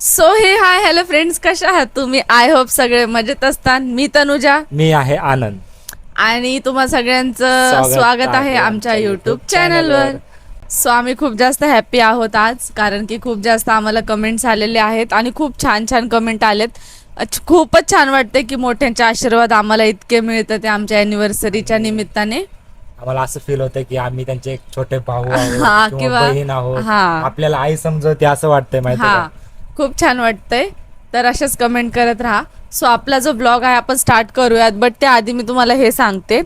So हे hi hello friends, कशा आहात तुम्ही? आय होप सगळे मजेत असतात. मी तनुजा मी आहे आनंद. आणि तुम्हा सगळ्यांचं स्वागत आहे आमच्या युट्यूब चॅनलवर. सो आम्ही खूप जास्त हॅप्पी आहोत आज, कारण की खूप जास्त आम्हाला कमेंट्स आलेले आहेत आणि खूप छान छान कमेंट आलेत. खूपच छान वाटते की मोठ्यांचे आशीर्वाद आम्हाला इतके मिळतात ते आमच्या अॅनिव्हर्सरीच्या निमित्ताने. आम्हाला असं फील होतं की आम्ही त्यांचे एक छोटे भाऊ हा, आहोत किंवा किंवा बहीण आहोत. हा. आपल्याला आई समजवते असं वाटतंय माहिती हा, का? खूप छान वाटतंय. तर असेच कमेंट करत राहा. सो आपला जो ब्लॉग आहे आपण स्टार्ट करूयात, बट त्याआधी मी तुम्हाला हे सांगते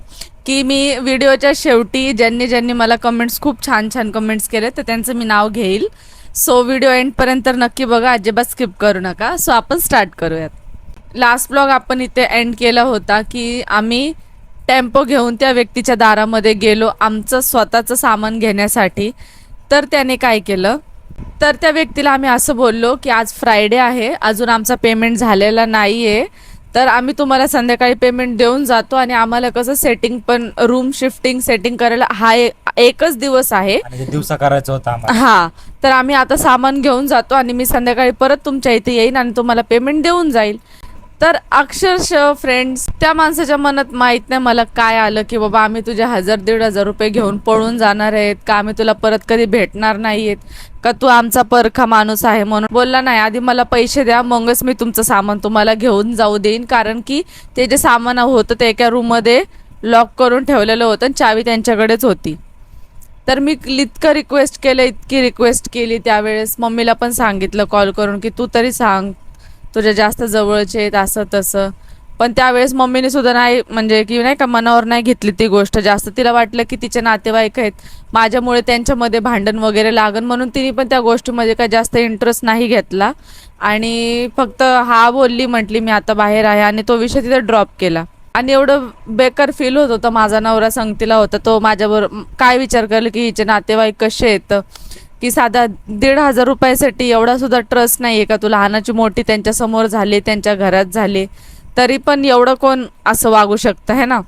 की मी व्हिडिओच्या शेवटी ज्यांनी ज्यांनी मला कमेंट्स, खूप छान छान कमेंट्स केले, तर त्यांचं मी नाव घेईल. सो व्हिडिओ एंडपर्यंत नक्की बघा, अजिबात स्किप करू नका. सो आपण स्टार्ट करूयात. लास्ट ब्लॉग आपण इथे एंड केला होता की आम्ही टेम्पो घेऊन त्या व्यक्तीच्या दारामध्ये गेलो आमचं स्वतःचं सामान घेण्यासाठी. तर त्याने काय केलं, तर त्या व्यक्तीला आम्ही असं बोललो की आज फ्रायडे आहे, अजून आमचा पेमेंट झालेला नाही आहे, तर आम्ही तुम्हाला संध्याकाळी पेमेंट देऊन जातो. आणि आम्हाला कसं सेटिंग पण, रूम शिफ्टिंग सेटिंग करायला हा एकच दिवस आहे, आणि ते दिवसा करायचं होतं आम्हाला. हा. तर आम्ही आता सामान घेऊन जातो आणि मी संध्याकाळी परत तुमच्या इथे येईन आणि तुम्हाला पेमेंट देऊन जाईल. तर अक्षरशः फ्रेंड्स, त्या माणसाच्या मनात माहीत नाही मला काय आलं की बाबा आम्ही तुझे 1000-1500 रुपये घेऊन पळून जाणार आहेत का, आम्ही तुला परत कधी भेटणार नाहीयेत का, तू आमचा परखा माणूस आहे म्हणून बोलला. नाही, आधी मला पैसे द्या, मगच मी तुमचं सामान तुम्हाला घेऊन जाऊ देईन. कारण की ते जे सामान होतं ते एका रूममध्ये लॉक करून ठेवलेलं होतं आणि चावी त्यांच्याकडेच होती. तर मी इतकं रिक्वेस्ट केलं, इतकी रिक्वेस्ट केली त्यावेळेस. मम्मीला पण सांगितलं कॉल करून की तू तरी सांग, तुझ्या जास्त जवळचे आहेत असं तसं. पण त्यावेळेस मम्मीने सुद्धा नाही, म्हणजे की नाही का, मनावर नाही घेतली ती गोष्ट जास्त. तिला वाटलं की तिचे नातेवाईक आहेत, माझ्यामुळे त्यांच्यामध्ये भांडण वगैरे लागन, म्हणून तिने पण त्या गोष्टीमध्ये काय जास्त इंटरेस्ट नाही घेतला. आणि फक्त हा बोलली, म्हटली मी आता बाहेर आहे, आणि तो विषय तिथे ड्रॉप केला. आणि एवढं बेकार फील होत होतं. माझा नवरा संगतीला होता, तो माझ्याबरोबर काय विचार करला की हिचे नातेवाईक कसे आहेत, की साधा 1500 रुपयासाठी एवढा सुद्धा ट्रस्ट नाही आहे का तू? लहानाची मोठी त्यांच्यासमोर झाली, त्यांच्या घरात झाली, तरी पण एवढं कोण असं वागू शकतं, है ना?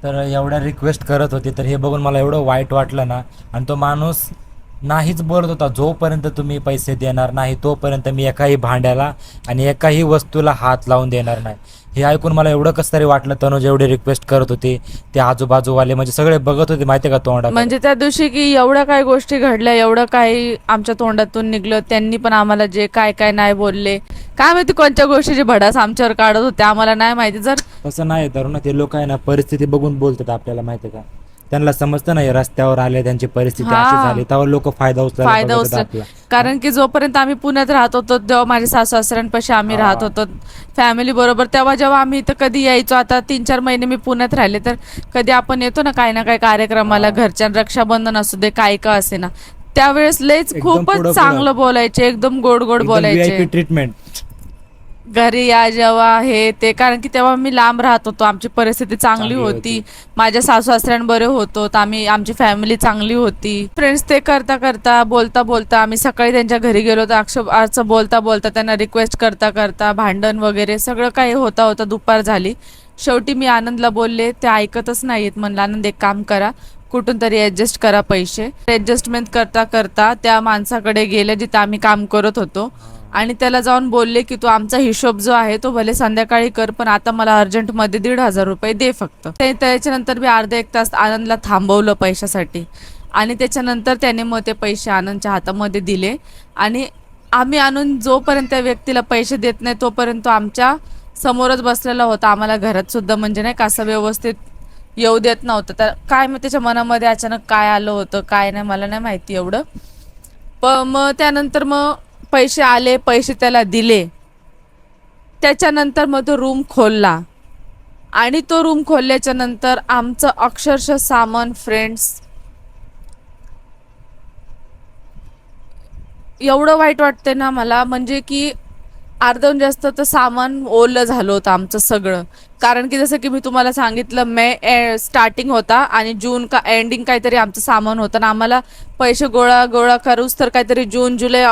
तर एवढ्या रिक्वेस्ट करत होते, तर हे बघून मला एवढं वाईट वाटलं ना. आणि तो माणूस नाहीच बोलत होता, जोपर्यंत तुम्ही पैसे देणार नाही तोपर्यंत मी एकाही भांड्याला आणि एकाही वस्तूला हात लावून देणार नाही. हे ऐकून मला एवढं कसं तरी वाटलं. तनुज एवढे रिक्वेस्ट करत होते, ते आजूबाजूवाले म्हणजे सगळे बघत होते माहिती का तोंडाकडे. म्हणजे त्या दिवशी की एवढ्या काही गोष्टी घडल्या, एवढं काही आमच्या तोंडातून निघलं. त्यांनी पण आम्हाला जे काय काय नाही बोलले, काय माहिती कोणत्या गोष्टीची भडास आमच्यावर काढत होते, आम्हाला नाही माहिती. जर तसं नाही तर ना, ते लोक आहे ना परिस्थिती बघून बोलतात आपल्याला माहिती का. त्यांना समजतं नाही रस्त्यावर आले, त्यांची परिस्थिती अशी झाली, तेव्हा लोक फायदा फायदा उचलायला उचल. आपला. कारण की जोपर्यंत आम्ही पुण्यात राहत होतो, जेव्हा माझ्या सासू सासऱ्यांपाशी आम्ही राहत होतो फॅमिली बरोबर, तेव्हा जेव्हा आम्ही इथं कधी यायचो, आता 3-4 महिने मी पुण्यात राहिले, तर कधी आपण येतो ना काही ना काही कार्यक्रमाला, घरच्या रक्षाबंधन असू दे, काय का असे ना, त्यावेळेस लयच खूपच चांगलं बोलायचे, एकदम गोड गोड बोलायचे. ट्रीटमेंट, घरी या जेव्हा हे ते. कारण की तेव्हा मी लांब राहत होतो, आमची परिस्थिती चांगली होती, माझ्या सासू सासऱ्यांबरोबर होतो, आम्ही, आमची फॅमिली चांगली होती. फ्रेंड्स, ते करता करता, बोलता बोलता आम्ही सकाळी त्यांच्या घरी गेलो, तर अक्षरशः बोलता बोलता, त्यांना रिक्वेस्ट करता करता, भांडण वगैरे सगळं काही होता होता दुपार झाली. शेवटी मी आनंदला बोलले, ते ऐकतच नाहीत. म्हणलं आनंद, एक काम करा, कुठून तरी ॲडजस्ट करा पैसे. ॲडजस्टमेंट करता करता त्या माणसाकडे गेले जिथं आम्ही काम करत होतो, आणि त्याला जाऊन बोलले की तू आमचा हिशोब जो आहे तो भले संध्याकाळी कर, पण आता मला अर्जंटमध्ये 1500 रुपये दे फक्त. त्याच्यानंतर मी अर्धा एक तास आनंदला थांबवलं पैशासाठी, आणि त्याच्यानंतर त्याने मग ते पैसे आनंदच्या हातामध्ये दिले. आणि आम्ही आणून जोपर्यंत त्या व्यक्तीला पैसे देत नाही तोपर्यंत आमच्या समोरच बसलेला होता. आम्हाला घरात सुद्धा म्हणजे नाही का असं व्यवस्थित येऊ देत नव्हतं. तर काय मग त्याच्या मनामध्ये अचानक काय आलं होतं काय नाही, मला नाही माहिती एवढं. पण मग त्यानंतर मग पैसे आले, पैसे त्याला दिले. त्याच्यानंतर मग तो रूम खोलला, आणि तो रूम खोलल्याच्या नंतर आमचं अक्षरशः सामान, फ्रेंड्स, एवढं वाईट वाटते ना मला, म्हणजे की अर्धहून जास्त तर सामान ओलं झालं होतं आमचं सगळं. कारण की जसं की मी तुम्हाला सांगितलं, मे स्टार्टिंग होता आणि जून का एंडिंग काहीतरी आमचं सामान होतं, आणि आम्हाला पैसे गोळा करूच तर काहीतरी जून जुलै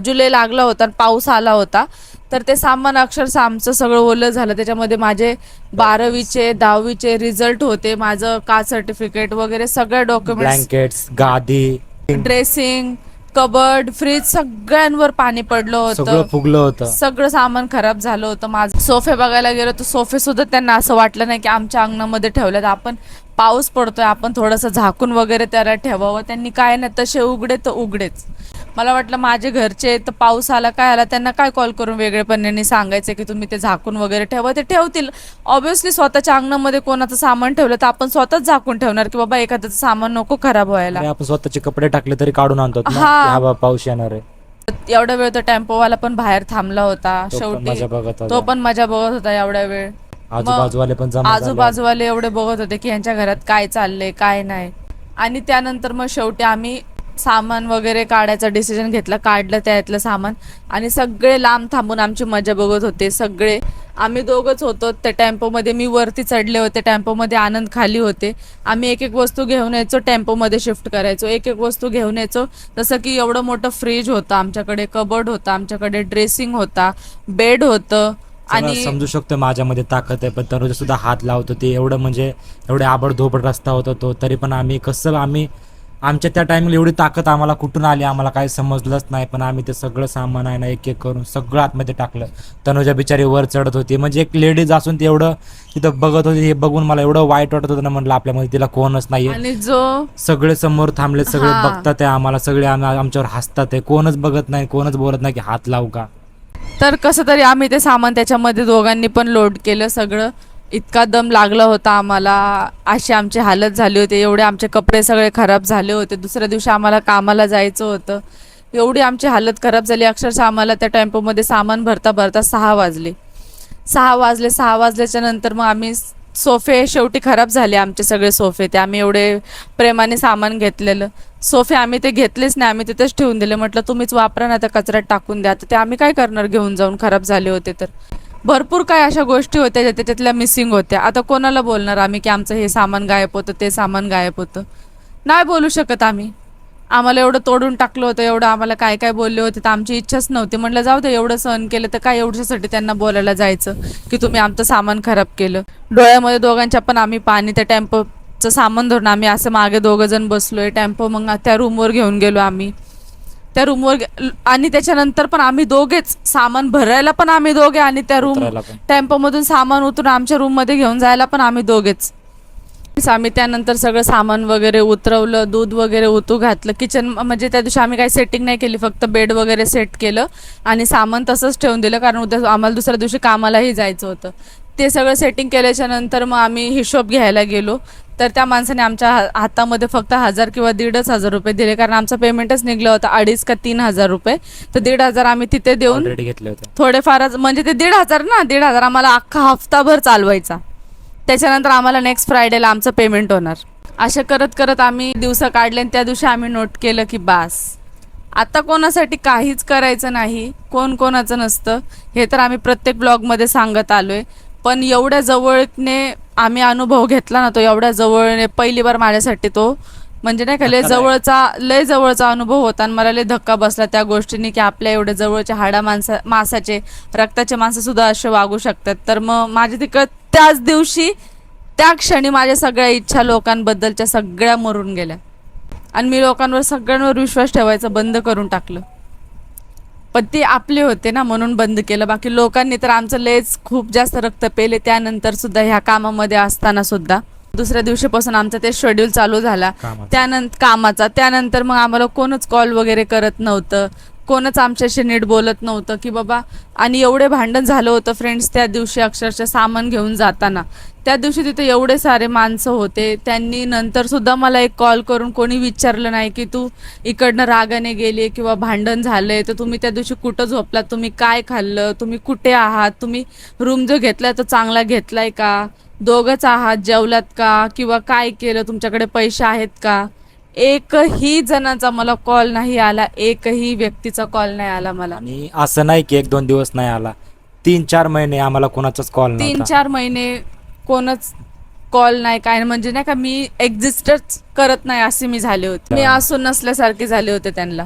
जुलै लागला होता, आणि पाऊस आला होता. तर ते सामान अक्षरशः आमचं सगळं ओलं झालं. त्याच्यामध्ये माझे 12वीचे 10वीचे रिझल्ट होते, माझं कास्ट सर्टिफिकेट वगैरे सगळे डॉक्युमेंट्स, ब्लँकेट्स, गादी, ड्रेसिंग, कबर्ड, फ्रीज सगळ्यांवर पाणी पडलं सगळं होतं. फुगलं होतं. सगळं सामान खराब झालं होतं. माझं सोफे बघायला गेलो तर सोफे सुद्धा त्यांना असं वाटलं नाही की आमच्या अंगणामध्ये ठेवल्यात. आपण पाऊस पडतोय, आपण थोडंसं झाकून वगैरे त्याला ठेवावं. त्यांनी काय नाही, तसे उघडे तर उघडेच. मला वाटलं माझे घरचे तर पाऊस आला काय आला त्यांना काय कॉल करून वेगळेपणाने सांगायचं की तुम्ही ते झाकून वगैरे ठेवा, ते ठेवतील. ऑब्व्हियसली स्वतःच्या अंगणामध्ये कोणाचं सामान ठेवलं तर आपण स्वतःच झाकून ठेवणार की बाबा एखाद्याचं सामान नको खराब व्हायला. अरे आपण स्वतःचे कपडे टाकले तरी काढून आणतो ना, हा. की हा बा पाऊस येणार आहे. एवढा वेळ तो टेम्पोवाला पण बाहेर थांबला होता. तो पण शेवटी मजा बघत तो होता. पण मजा बघत होता एवढा वेळ. आजूबाजूवाले पण जमा झाले. आजूबाजूवाले एवढे बघत होते की यांच्या घरात काय चाललंय काय नाही. आणि त्यानंतर मग शेवटी आम्ही सामान वगैरे काढायचा डिसिजन घेतला. काढलं त्यातलं सामान आणि सगळे लांब थांबून आमची मजा बघत होते. सगळे आम्ही दोघंच होतो त्या टेम्पोमध्ये. मी वरती चढले होते टेम्पोमध्ये, आनंद खाली होते. आम्ही एक एक वस्तू घेऊन यायचो, टेम्पोमध्ये शिफ्ट करायचो. एक एक वस्तू घेऊन यायचो. जसं की एवढं मोठं फ्रीज होतं आमच्याकडे, कबर्ड होता आमच्याकडे, ड्रेसिंग होता, बेड होतं. आणि समजू शकतो माझ्यामध्ये ताकद आहे, पण तनुजा सुद्धा हात लावतो. ते एवढं म्हणजे एवढे आबडधोबड रस्ता होता तो, तरी पण आम्ही आमच्या त्या टाइमला एवढी ताकद आम्हाला कुठून आली आम्हाला काही समजलंच नाही. पण आम्ही ते सगळं सामान आहे ना एक एक करून सगळं आतमध्ये टाकलं. तनुजा बिचारी वर चढत होती, म्हणजे एक लेडीज असून ते एवढं तिथं बघत होती. हे बघून मला एवढं वाईट वाटत होतं ना, म्हटलं आपल्यामध्ये तिला कोणच नाहीये. आणि जो सगळे समोर थांबले, सगळे हा. बघतात आहे आम्हाला, सगळे आमच्यावर हसतात आहे. कोणच बघत नाही, कोणच बोलत नाही की हात लावू का. तर कसं तरी आम्ही ते सामान त्याच्यामध्ये दोघांनी पण लोड केलं सगळं. इतका दम लागला होता आम्हाला, अशी आमची हालत झाली होती. एवढे आमचे कपडे सगळे खराब झाले होते. दुसऱ्या दिवशी आम्हाला कामाला जायचं होतं. एवढी आमची हालत खराब झाली. अक्षरशः आम्हाला त्या टेम्पोमध्ये सामान भरता भरता 6 वाजले. 6 वाजल्याच्या नंतर मग आम्ही सोफे, शेवटी खराब झाले आमचे सगळे सोफे. ते आम्ही एवढे प्रेमाने सामान घेतलेलं सोफे आम्ही ते घेतलेच नाही, आम्ही तिथेच ठेवून दिले. म्हटलं तुम्हीच वापरा ना, त्या कचऱ्यात टाकून द्या. तर ते आम्ही काय करणार घेऊन जाऊन, खराब झाले होते तर. भरपूर काय अशा गोष्टी होत्या ज्या त्याच्यातल्या मिसिंग होत्या. आता कोणाला बोलणार आम्ही की आमचं हे सामान गायब होतं, ते सामान गायब होतं. नाही बोलू शकत आम्ही. आम्हाला एवढं तोडून टाकलं होतं, एवढं आम्हाला काय काय बोलले होते, तर आमची इच्छाच नव्हती. म्हटलं जाऊ दे, एवढं सहन केलं तर काय एवढ्यासाठी त्यांना बोलायला जायचं की तुम्ही आमचं सामान खराब केलं. डोळ्यामध्ये दोघांच्या पण आम्ही पाणी, त्या टेम्पोचं सामान धरून आम्ही असं मागे दोघं जण बसलोय. टेम्पो मग त्या रूमवर घेऊन गेलो आम्ही. त्या रूमवर आणि त्याच्यानंतर पण आम्ही दोघेच सामान भरायला पण आम्ही दोघे, आणि त्या रूम उतरायला पण. टेम्पोमधून सामान उतरून आमच्या रूममध्ये घेऊन जायला पण आम्ही दोघेच. आम्ही त्यानंतर सगळं सामान वगैरे उतरवलं, दूध वगैरे उतू घातलं. किचन म्हणजे त्या दिवशी आम्ही काही सेटिंग नाही केली, फक्त बेड वगैरे सेट केलं आणि सामान तसंच ठेवून दिलं, कारण उद्या आम्हाला दुसऱ्या दिवशी कामालाही जायचं होतं. ते सगळं सेटिंग केल्याच्या नंतर मग आम्ही हिशोब घ्यायला गेलो. तर त्या माणसाने आमच्या हातामध्ये फक्त 1000 किंवा 1,500 रुपये दिले, कारण आमचं पेमेंटच निघलं होतं 2,500 का 3,000 रुपये. तर 1,500 आम्ही तिथे देऊन ऑलरेडी घेतले होते. थोडेफारच, म्हणजे ते 1,500 ना, 1,500 आम्हाला अख्खा हफ्ताभर चालवायचा. त्याच्यानंतर आम्हाला नेक्स्ट फ्रायडेला आमचं पेमेंट होणार. असे करत करत आम्ही दिवस काढले आणि त्या दिवशी आम्ही नोट केलं की बास, आता कोणासाठी काहीच करायचं नाही, कोण कोणाचं नसतं. हे तर आम्ही प्रत्येक ब्लॉगमध्ये सांगत आलोय. पण एवढ्या जवळने आम्ही अनुभव घेतला ना, तो एवढ्या जवळने पहिली बार माझ्यासाठी तो म्हणजे नाही का लय जवळचा अनुभव होता. आणि मला लय धक्का बसला त्या गोष्टीने की आपल्या एवढ्या जवळच्या मासाचे रक्ताचे माणसं सुद्धा असे वागू शकतात. तर मग माझ्या तिकडं त्याच दिवशी त्या क्षणी माझ्या सगळ्या इच्छा लोकांबद्दलच्या सगळ्या मरून गेल्या आणि मी सगळ्यांवर विश्वास ठेवायचं बंद करून टाकलं. पण ते आपले होते ना म्हणून बंद केलं. बाकी लोकांनी तर आमचं लयच खूप जास्त रक्त पेले त्यानंतर सुद्धा, ह्या कामामध्ये असताना सुद्धा. दुसऱ्या दिवशीपासून आमचं ते शेड्यूल चालू झाला कामाचा. त्यानंतर मग आम्हाला कोणच कॉल वगैरे करत नव्हतं, कोणच आमच्याशी नीट बोलत नव्हतं की बाबा. आणि एवढे भांडण झालं होतं फ्रेंड्स त्या दिवशी, अक्षरशः सामान घेऊन जाताना. त्या दिवशी तिथे एवढे सारे माणसं होते, त्यांनी नंतर सुद्धा मला एक कॉल करून कोणी विचारलं नाही की तू इकडनं रागाने गेली किंवा भांडण झालंय तर तुम्ही त्या दिवशी कुठं झोपलात, तुम्ही काय खाल्लं, तुम्ही कुठे आहात, तुम्ही रूम जो घेतलाय तो चांगला घेतलाय का, दोघंच आहात, जेवलात का, किंवा काय केलं, तुमच्याकडे पैसे आहेत का. एकही जणांचा मला कॉल नाही आला, एकही व्यक्तीचा कॉल नाही आला मला. आणि असं नाही की 1-2 दिवस नाही आला, 3-4 महिने आम्हाला कोणाचाच कॉल नव्हता. 3-4 महिने कोणच कॉल नाही, काय म्हणजे नाही का मी एक्झिस्टच करत नाही असे मी झाले होते. मी असून नसल्यासारखे झाले होते त्यांना.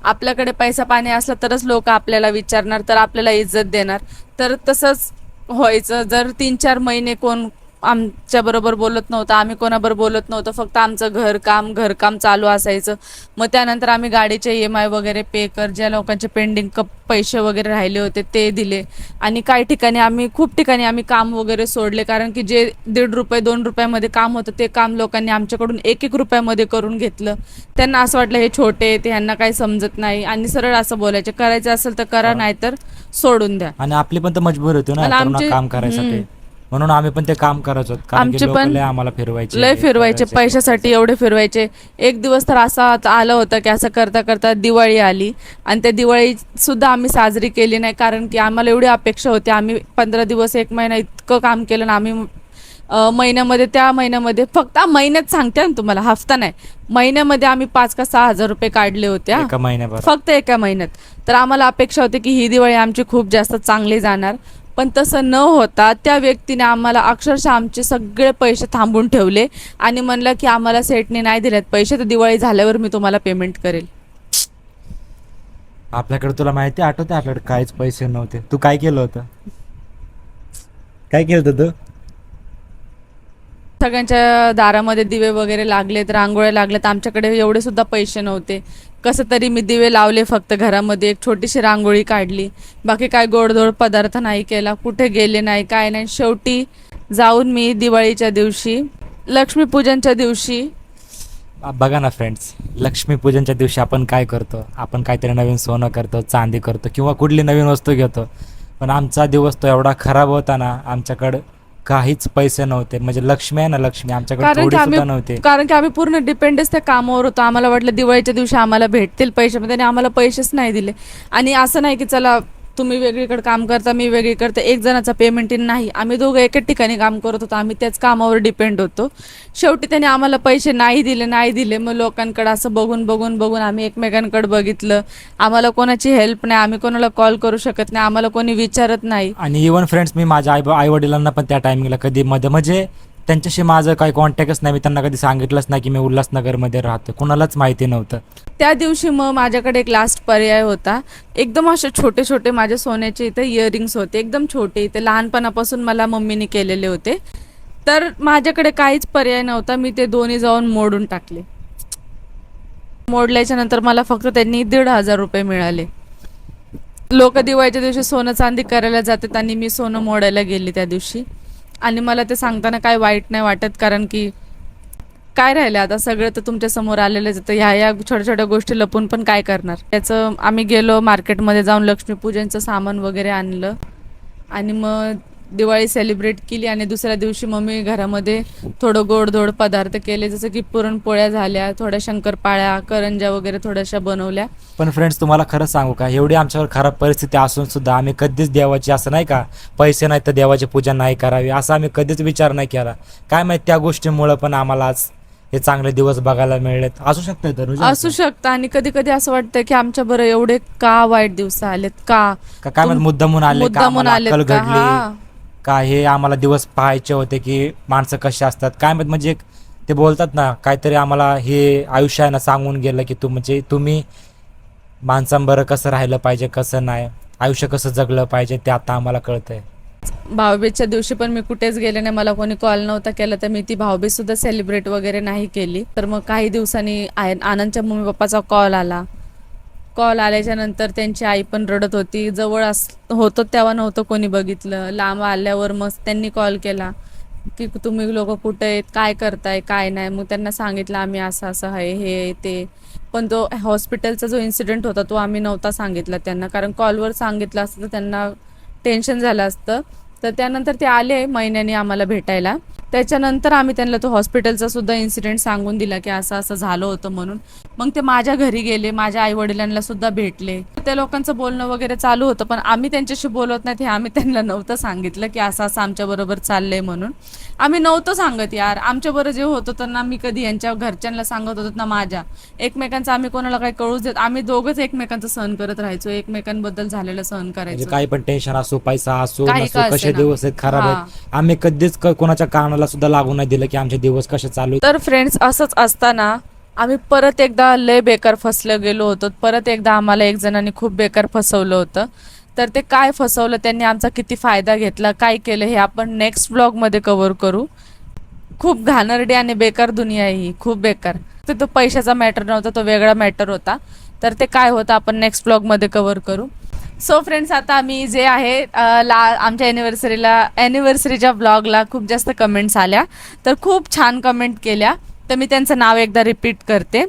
आपल्याकडे पैसा पाणी असला तरच लोक आपल्याला विचारणार, तर आपल्याला इज्जत देणार. तर तसंच व्हायचं. जर 3-4 महिने कोण आमच्या बरोबर बोलत नव्हता, आम्ही कोणाबरोबर बोलत नव्हतं, फक्त आमचं घरकाम चालू असायचं. मग त्यानंतर आम्ही गाडीचे EMI वगैरे पे ज्या लोकांचे पेंडिंग पैसे वगैरे राहिले होते ते दिले. आणि काही ठिकाणी खूप ठिकाणी आम्ही काम वगैरे सोडले, कारण की जे 1.5 रुपये 2 रुपयामध्ये काम होतं ते काम लोकांनी आमच्याकडून 1-1 रुपयामध्ये करून घेतलं. त्यांना असं वाटलं हे छोटे ते, ह्यांना काही समजत नाही, आणि सरळ असं बोलायचे, करायचं असेल तर करा, नाही तर सोडून द्या. आणि आपली पण तर मजबूर होती ना आणि तरुणांना काम करायसाठी, म्हणून आम्ही पण ते काम करायचो. कारण की आमचे लोकं पण लय आम्हाला फिरवायचे, लय फिरवायचे करायचे. पैशासाठी, एवढे फिरवायचे. एक दिवस तर असा आलं होतं की असं करता करता दिवाळी आली, आणि त्या दिवाळी सुद्धा आम्ही साजरी केली नाही, कारण की आम्हाला एवढी अपेक्षा होती. आम्ही 15 दिवस 1 महिना इतकं काम केलं ना आम्ही. त्या महिन्यामध्ये फक्त महिन्यात सांगते ना तुम्हाला, हफ्ता नाही, महिन्यामध्ये आम्ही 5 का 6 हजार रुपये काढले होते एका महिन्याभर. फक्त एका महिन्यात. तर आम्हाला अपेक्षा होती की ही दिवाळी आमची खूप जास्त चांगली जाणार, पण तसं न होता त्या व्यक्तीने आम्हाला अक्षरशः आमचे सगळे पैसे थांबून ठेवले आणि म्हणलं की आम्हाला सेटने नाही दिलेत पैसे, तर दिवाळी झाल्यावर मी तुम्हाला पेमेंट करेल. आपल्याकडे तुला माहिती आठवते, आपल्याकडे काहीच पैसे नव्हते. तू काय केलं होतं? काय केलं होतं तू? सगळ्यांच्या दारामध्ये दिवे वगैरे लागलेत, रांगोळ्या लागल्यात. आमच्याकडे एवढे सुद्धा पैसे नव्हते. कसं तरी मी दिवे लावले फक्त घरामध्ये, एक छोटीशी रांगोळी काढली, बाकी काय गोडधोड पदार्थ नाही केला, कुठे गेले नाही, काय नाही. शेवटी जाऊन मी दिवाळीच्या दिवशी, लक्ष्मीपूजनच्या दिवशी, बघा ना फ्रेंड्स, लक्ष्मीपूजनच्या दिवशी आपण काय करतो? आपण काहीतरी नवीन सोनं करतो, चांदी करतो, किंवा कुठली नवीन वस्तू घेतो. पण आमचा दिवस तो एवढा खराब होता ना, आमच्याकडे काहीच पैसे नव्हते. म्हणजे लक्ष्मी आहे ना, लक्ष्मी आमच्याकडे थोडी सुद्धा नव्हते. कारण की आम्ही पूर्ण डिपेंडच त्या कामावर होतो. आम्हाला वाटलं दिवाळीच्या दिवशी आम्हाला भेटतील पैसे, पण त्याने आम्हाला पैसेच नाही दिले. आणि असं नाही की चला तुम्ही वेगळीकडे काम करता, मी वेगळी करते, एक जणाचा पेमेंट नाही, आम्ही दोघं एकाच ठिकाणी काम करत होतो, आम्ही त्याच कामावर डिपेंड होतो. शेवटी त्याने आम्हाला पैसे नाही दिले. मग लोकांकडे असं बघून आम्ही एकमेकांकडे बघितलं. आम्हाला कोणाची हेल्प नाही, आम्ही कोणाला कॉल करू शकत नाही, आम्हाला कोणी विचारत नाही. आणि इव्हन फ्रेंड्स, मी माझ्या आई वडिलांना पण त्या टायमिंगला कधी म्हणजे त्यांच्याशी माझं काही कॉन्टॅक्टच नाही. मी त्यांना कधी सांगितलंच नाही की मी उल्हासनगरमध्ये राहतो, कुणालाच माहिती नव्हतं. त्या दिवशी मग माझ्याकडे एक लास्ट पर्याय होता. एकदम असे छोटे छोटे माझे सोन्याचे इथे इयरिंग्स होते, एकदम छोटे, इथे लहानपणापासून मला मम्मीने केलेले होते. तर माझ्याकडे काहीच पर्याय नव्हता, मी ते दोन्ही जाऊन मोडून टाकले. मोडल्याच्या नंतर मला फक्त त्यांनी 1,500 रुपये मिळाले. लोक दिवाळीच्या दिवशी सोनं चांदी करायला जातात आणि मी सोनं मोडायला गेले त्या दिवशी. आणि मला ते सांगताना काय वाईट नाही वाटत, कारण की काय राहिलं आता, सगळं तर तुमच्या समोर आलेलंच आहे. तर ह्या छोट्या छोट्या गोष्टी लपून पण काय करणार. त्याचं आम्ही गेलो मार्केटमध्ये, जाऊन लक्ष्मीपूजनचं सामान वगैरे आणलं आणि मग दिवाळी सेलिब्रेट केली. आणि दुसऱ्या दिवशी मम्मी घरामध्ये थोडं गोडधोड पदार्थ केले, जसं की पुरणपोळ्या झाल्या, थोड्या शंकरपाळ्या, करंज्या वगैरे थोड्याशा बनवल्या. पण फ्रेंड्स, तुम्हाला खरं सांगू का, एवढी आमच्यावर खराब परिस्थिती असून सुद्धा आम्ही कधीच देवाची, असं नाही का पैसे नाही तर देवाची पूजा नाही करावी, असं आम्ही कधीच विचार नाही केला. काय माहिती, त्या गोष्टीमुळे पण आम्हाला आज हे चांगले दिवस बघायला मिळलेत. असू शकतं तर असू शकतं. आणि कधी कधी असं वाटतं की आमच्या बरं एवढे का वाईट दिवस आलेत, काय माहिती मुद्दामून आलेत का, का हे आम्हाला दिवस पाहायचे होते की माणसं कशी असतात काय माहित. म्हणजे ते बोलतात ना, काहीतरी आम्हाला हे आयुष्य आहे ना सांगून गेलं की तुम्ही माणसांबरोबर कसं राहिलं पाहिजे, कसं नाही, आयुष्य कसं जगलं पाहिजे, ते आता आम्हाला कळतंय. भाऊबीजच्या दिवशी पण मी कुठेच गेले नाही, मला कोणी कॉल नव्हता केला, तर मी ती भाऊबीज सुद्धा सेलिब्रेट वगैरे नाही केली. तर मग काही दिवसांनी आनंदच्या मम्मी पप्पाचा कॉल आल्याच्या नंतर त्यांची आई पण रडत होती. जवळ होतं तेव्हा नव्हतं कोणी बघितलं, लांब आल्यावर मग त्यांनी कॉल केला की तुम्ही लोक कुठे आहेत, काय करताय, काय नाही. मग त्यांना सांगितलं आम्ही असं असं आहे, हे ते. पण तो हॉस्पिटलचा जो इन्सिडेंट होता तो आम्ही नव्हता सांगितला त्यांना, कारण कॉलवर सांगितलं असतं तर त्यांना टेन्शन झालं असतं. तर त्यानंतर ते आले महिन्याने आम्हाला भेटायला. त्याच्यानंतर आम्ही त्यांना तो हॉस्पिटलचा सुद्धा इन्सिडेंट सांगून दिला की असं असं झालं होतं म्हणून. मग ते माझ्या घरी गेले, माझ्या आई वडिलांना सुद्धा भेटले. त्या लोकांचं बोलणं वगैरे चालू होतं, पण आम्ही त्यांच्याशी बोलत नाहीत हे आम्ही त्यांना नव्हतं सांगितलं की असं असं आमच्या बरोबर चाललंय म्हणून. आम्ही नव्हतं सांगत यार. आमच्या बरोबर जे होतं तर ना मी कधी यांच्या घरच्यांना सांगत होतो ना माझ्या. एकमेकांचं आम्ही कोणाला काही कळूच देत, आम्ही दोघंच एकमेकांचं सहन करत राहायचो, एकमेकांबद्दल झालेलं सहन करायचं. काही पण टेन्शन असो, पैसा असो, काही का कसे असेना. दिवस आहेत खराब आहेत, आम्ही कधीच कोणाच्या कानाला सुद्धा लागू नाही दिलं की आमचे दिवस कसे चालू आहेत. तर फ्रेंड्स, असंच असताना आम्ही परत एकदा लय बेकार फसलं गेलो होतो. परत एकदा आम्हाला एक जणांनी खूप बेकार फसवलं होतं. तर ते काय फसवलं, त्यांनी आमचा किती फायदा घेतला, काय केलं, हे आपण नेक्स्ट ब्लॉगमध्ये कव्हर करू. खूप घाणेरडी आणि बेकार दुनिया आहे ही, खूप बेकार. तर तो पैशाचा मॅटर नव्हता, तो वेगळा मॅटर होता. तर ते काय होतं आपण नेक्स्ट ब्लॉगमध्ये कव्हर करू. सो फ्रेंड्स, आता आम्ही जे आहे आमच्या ॲनिव्हर्सरीच्या ब्लॉगला खूप जास्त कमेंट्स आल्या, तर खूप छान कमेंट केल्या. तर मी त्यांचं नाव एकदा रिपीट करते.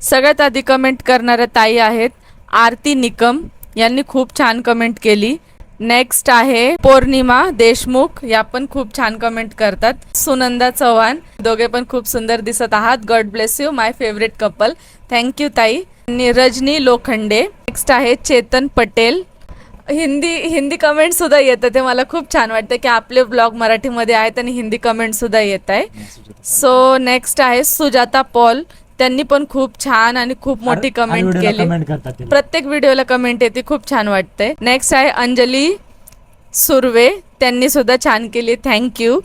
सगळ्यात आधी कमेंट करणाऱ्या ताई आहेत आरती निकम, यांनी खूप छान कमेंट केली. नेक्स्ट आहे पौर्णिमा देशमुख, या पण खूप छान कमेंट करतात. सुनंदा चव्हाण, दोघे पण खूप सुंदर दिसत आहात. God bless you, my favourite couple. Thank you ताई. रजनी लोखंडे. नेक्स्ट आहे चेतन पटेल. हिंदी कमेंट सुद्धा येतं, ते मला खूप छान वाटतं की आपले ब्लॉग मराठीमध्ये आहेत आणि हिंदी कमेंट सुद्धा येत आहे. सो नेक्स्ट आहे सुजाता पॉल, त्यांनी पण खूप छान आणि खूप मोठी कमेंट केली. प्रत्येक व्हिडिओला कमेंट येते, खूप छान वाटते. नेक्स्ट आहे अंजली सुर्वे, त्यांनी सुद्धा छान केली. थँक्यू.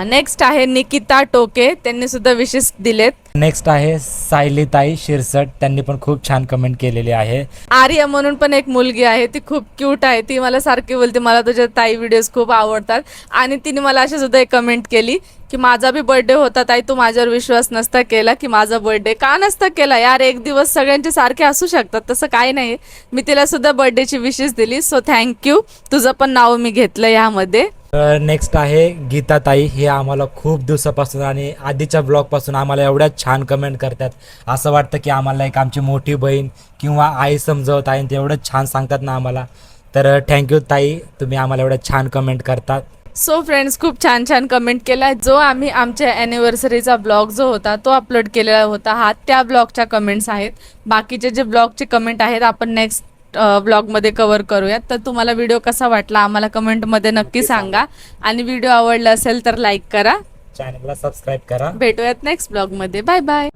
नेक्स्ट आहे निकिता टोके, त्यांनी सुद्धा विशेष दिलेत. नेक्स्ट आहे सायलीताई शिरसट, त्यांनी पण खूप छान कमेंट केलेली आहे. आर्या म्हणून पण एक मुलगी आहे, ती खूप क्यूट आहे. ती मला सारखी बोलते मला तुझ्या ताई व्हिडिओज खूप आवडतात, आणि तिने मला अशी सुद्धा एक कमेंट केली की माझा बी बर्थडे होता ताई, तू माझ्यावर विश्वास नसता केला की माझा बर्थडे का नसता केला यार, एक दिवस सगळ्यांचे सारखे असू शकतात, तसं काही नाही. मी तिला सुद्धा बर्थडेची विशेष दिली. सो थँक्यू, तुझं पण नाव मी घेतलं यामध्ये. नेक्स्ट आहे गीताताई, हे आम्हाला खूप दिवसापासून आणि आधीच्या ब्लॉगपासून आम्हाला एवढ्या छान कमेंट करतात, असं वाटतं की आम्हाला एक आमची मोठी बहीण किंवा आई समजवत आहे, ते एवढं छान सांगतात ना आम्हाला. तर थँक्यू ताई, तुम्ही आम्हाला एवढ्या छान कमेंट करतात. सो फ्रेंड्स, खूप छान छान कमेंट केला. जो आम्ही आमच्या ॲनिव्हर्सरीचा ब्लॉग जो होता तो अपलोड केलेला होता, त्या ब्लॉगच्या कमेंट्स आहेत. बाकीचे जे ब्लॉगचे कमेंट आहेत आपण नेक्स्ट ब्लॉगमध्ये कव्हर करूयात. तर तुम्हाला व्हिडिओ कसा वाटला आम्हाला कमेंटमध्ये नक्की सांगा, आणि व्हिडिओ आवडला असेल तर लाईक करा, चॅनलला सबस्क्राईब करा. भेटूयात नेक्स्ट ब्लॉगमध्ये. Bye bye.